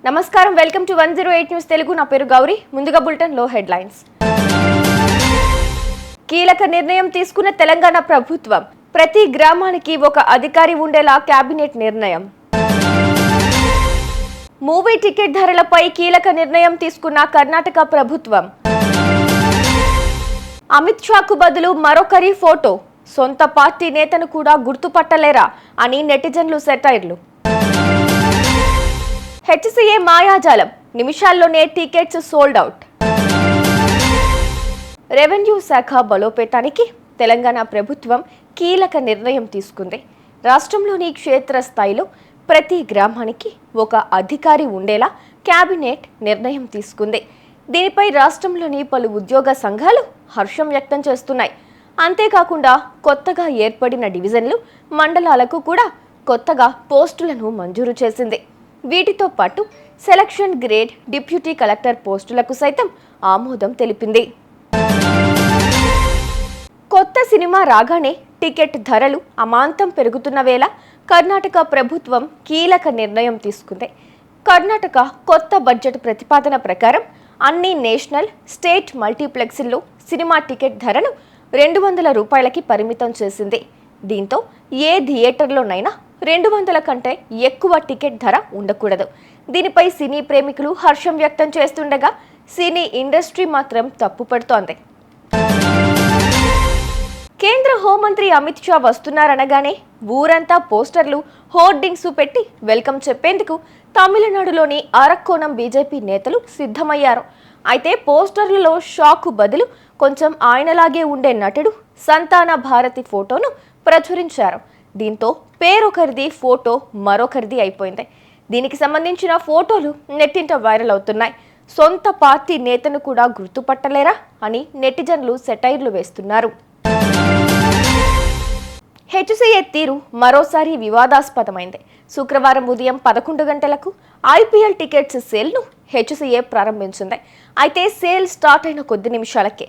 నమస్కారం, welcome to 108 news Telugu. నా పేరు గౌరీ. ముందుగా బులెటిన్ లో హెడ్లైన్స్. కీలక నిర్ణయం తీసుకున్న తెలంగాణ ప్రభుత్వం. ప్రతి గ్రామానికి ఒక అధికారి ఉండేలా కేబినెట్ నిర్ణయం. మూవీ టికెట్ ధరలపై కీలక నిర్ణయం తీసుకున్న కర్ణాటక ప్రభుత్వం. అమిత్ షాకు బదులు మరొకరి ఫోటో. సొంత పార్టీ నేతను కూడా గుర్తుపట్టలేరా అని నెటిజన్లు సెటైర్లు. హెచ్సీఏ మాయాజాలం, నిమిషాల్లోనే టికెట్స్ సోల్డ్ అవుట్. రెవెన్యూ శాఖ బలోపేతానికి తెలంగాణ ప్రభుత్వం కీలక నిర్ణయం తీసుకుంది. రాష్ట్రంలోని క్షేత్రస్థాయిలో ప్రతి గ్రామానికి ఒక అధికారి ఉండేలా కేబినెట్ నిర్ణయం తీసుకుంది. దీనిపై రాష్ట్రంలోని పలు ఉద్యోగ సంఘాలు హర్షం వ్యక్తం చేస్తున్నాయి. అంతేకాకుండా కొత్తగా ఏర్పడిన డివిజన్లు, మండలాలకు కూడా కొత్తగా పోస్టులను మంజూరు చేసింది. వీటితో పాటు సెలక్షన్ గ్రేడ్, డిప్యూటీ కలెక్టర్ పోస్టులకు సైతం ఆమోదం తెలిపింది. కొత్త సినిమా రాగానే టికెట్ ధరలు అమాంతం పెరుగుతున్న వేళ కర్ణాటక ప్రభుత్వం కీలక నిర్ణయం తీసుకుంది. కర్ణాటక కొత్త బడ్జెట్ ప్రతిపాదన ప్రకారం అన్ని నేషనల్, స్టేట్ మల్టీప్లెక్స్ల్లో సినిమా టికెట్ ధరను 200 రూపాయలకి పరిమితం చేసింది. దీంతో ఏ థియేటర్లోనైనా 200 కంటే ఎక్కువ టికెట్ ధర ఉండకూడదు. దీనిపై సినీ ప్రేమికులు హర్షం వ్యక్తం చేస్తుండగా సినీ ఇండస్ట్రీ మాత్రం తప్పుపడుతోంది. కేంద్ర హోంమంత్రి అమిత్ షా వస్తున్నారనగానే ఊరంతా పోస్టర్లు, హోర్డింగ్స్ పెట్టి వెల్కమ్ చెప్పేందుకు తమిళనాడులోని అరక్కోణం బీజేపీ నేతలు సిద్ధమయ్యారు. అయితే పోస్టర్లలో షాకు బదులు కొంచెం ఆయనలాగే ఉండే నటుడు సంతాన భారతి ఫోటోను ప్రచురించారు. దీంతో పేరొకరిది, ఫోటో మరొకరిది అయిపోయింది. దీనికి సంబంధించిన ఫోటోలు నెట్టింట వైరల్ అవుతున్నాయి. సొంత పార్టీ నేతను కూడా గుర్తుపట్టలేరా అని నెటిజన్లు సెటైర్లు వేస్తున్నారు. హెచ్సీఏ తీరు మరోసారి వివాదాస్పదమైంది. శుక్రవారం ఉదయం 11 గంటలకు ఐపీఎల్ టికెట్స్ సేల్ను హెచ్సీఏ ప్రారంభించింది. అయితే సేల్ స్టార్ట్ అయిన కొద్ది నిమిషాలకే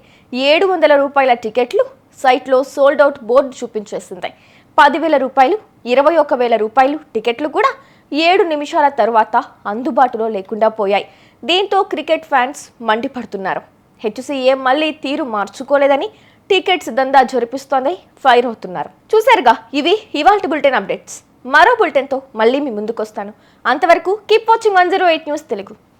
700 రూపాయల టికెట్లు సైట్లో సోల్డ్ అవుట్ బోర్డు చూపించేసింది. 10,000 రూపాయలు, 21,000 రూపాయలు టికెట్లు కూడా 7 నిమిషాల తర్వాత అందుబాటులో లేకుండా పోయాయి. దీంతో క్రికెట్ ఫ్యాన్స్ మండిపడుతున్నారు. హెచ్సీఏ మళ్ళీ తీరు మార్చుకోలేదని టికెట్స్ దందా జరిపిస్తోంది ఫైర్ అవుతున్నారు. చూసారుగా, ఇవి ఇవాల్టి బులెటిన్ అప్డేట్స్. మరో బులెటిన్తో మళ్ళీ మీ ముందుకు వస్తాను. అంతవరకు కీప్ వాచింగ్ 108 న్యూస్ తెలుగు.